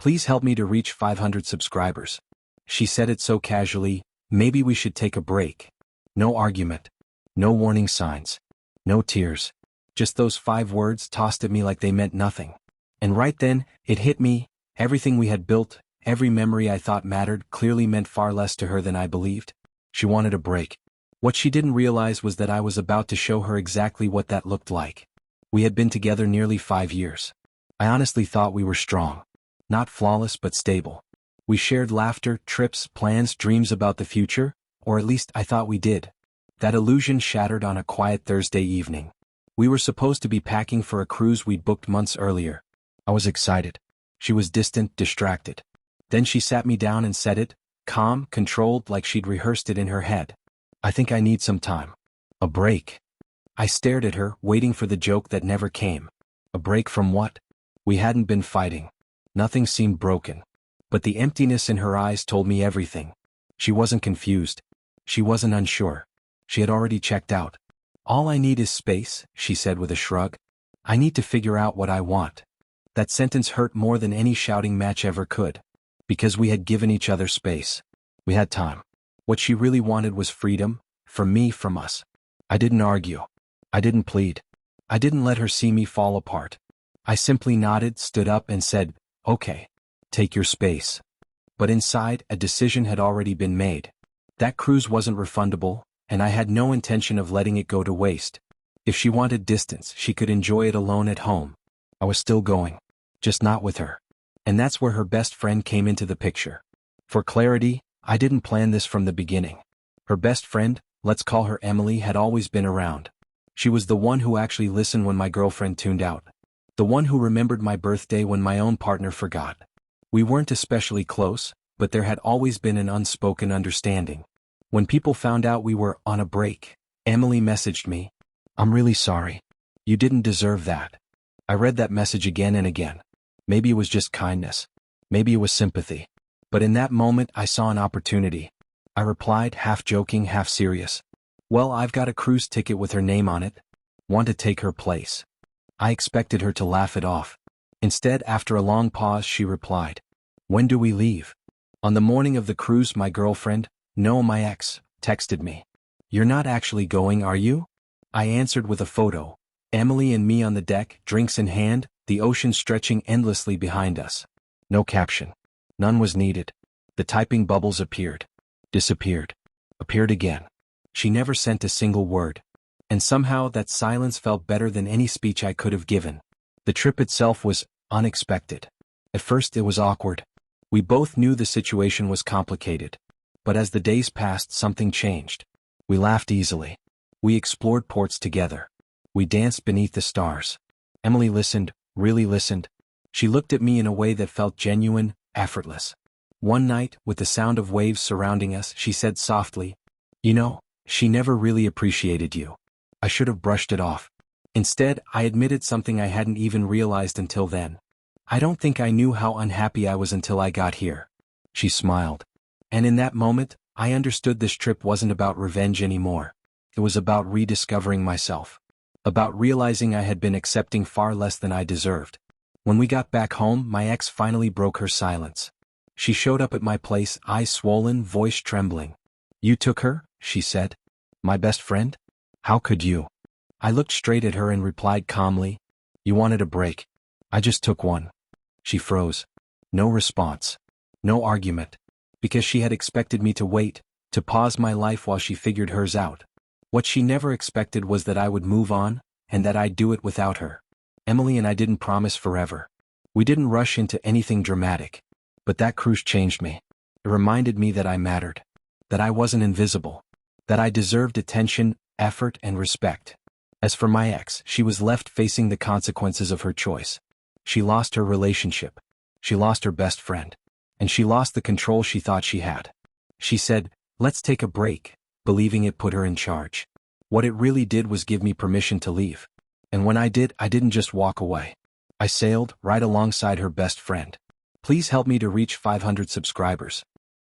Please help me to reach 500 subscribers. She said it so casually, maybe we should take a break. No argument. No warning signs. No tears. Just those 5 words tossed at me like they meant nothing. And right then, it hit me, everything we had built, every memory I thought mattered clearly meant far less to her than I believed. She wanted a break. What she didn't realize was that I was about to show her exactly what that looked like. We had been together nearly 5 years. I honestly thought we were strong. Not flawless but stable. We shared laughter, trips, plans, dreams about the future, or at least I thought we did. That illusion shattered on a quiet Thursday evening. We were supposed to be packing for a cruise we'd booked months earlier. I was excited. She was distant, distracted. Then she sat me down and said it, calm, controlled, like she'd rehearsed it in her head. I think I need some time. A break. I stared at her, waiting for the joke that never came. A break from what? We hadn't been fighting. Nothing seemed broken. But the emptiness in her eyes told me everything. She wasn't confused. She wasn't unsure. She had already checked out. All I need is space, she said with a shrug. I need to figure out what I want. That sentence hurt more than any shouting match ever could. Because we had given each other space. We had time. What she really wanted was freedom, from me, from us. I didn't argue. I didn't plead. I didn't let her see me fall apart. I simply nodded, stood up, and said, okay, take your space. But inside, a decision had already been made. That cruise wasn't refundable, and I had no intention of letting it go to waste. If she wanted distance, she could enjoy it alone at home. I was still going. Just not with her. And that's where her best friend came into the picture. For clarity, I didn't plan this from the beginning. Her best friend, let's call her Emily, had always been around. She was the one who actually listened when my girlfriend tuned out. The one who remembered my birthday when my own partner forgot. We weren't especially close, but there had always been an unspoken understanding. When people found out we were on a break, Emily messaged me, I'm really sorry. You didn't deserve that. I read that message again and again. Maybe it was just kindness. Maybe it was sympathy. But in that moment I saw an opportunity. I replied, half joking, half serious. Well, I've got a cruise ticket with her name on it. Want to take her place. I expected her to laugh it off. Instead, after a long pause, she replied, when do we leave? On the morning of the cruise, my girlfriend, no, my ex, texted me. You're not actually going, are you? I answered with a photo. Emily and me on the deck, drinks in hand, the ocean stretching endlessly behind us. No caption. None was needed. The typing bubbles appeared. Disappeared. Appeared again. She never sent a single word. And somehow that silence felt better than any speech I could have given. The trip itself was unexpected. At first it was awkward. We both knew the situation was complicated. But as the days passed, something changed. We laughed easily. We explored ports together. We danced beneath the stars. Emily listened, really listened. She looked at me in a way that felt genuine, effortless. One night, with the sound of waves surrounding us, she said softly, you know, she never really appreciated you. I should have brushed it off. Instead, I admitted something I hadn't even realized until then. I don't think I knew how unhappy I was until I got here. She smiled. And in that moment, I understood this trip wasn't about revenge anymore. It was about rediscovering myself. About realizing I had been accepting far less than I deserved. When we got back home, my ex finally broke her silence. She showed up at my place, eyes swollen, voice trembling. You took her? She said. My best friend? How could you? I looked straight at her and replied calmly. You wanted a break. I just took one. She froze. No response. No argument. Because she had expected me to wait, to pause my life while she figured hers out. What she never expected was that I would move on, and that I'd do it without her. Emily and I didn't promise forever. We didn't rush into anything dramatic. But that cruise changed me. It reminded me that I mattered. That I wasn't invisible. That I deserved attention, effort, and respect. As for my ex, she was left facing the consequences of her choice. She lost her relationship. She lost her best friend. And she lost the control she thought she had. She said, let's take a break, believing it put her in charge. What it really did was give me permission to leave. And when I did, I didn't just walk away. I sailed right alongside her best friend. Please help me to reach 500 subscribers.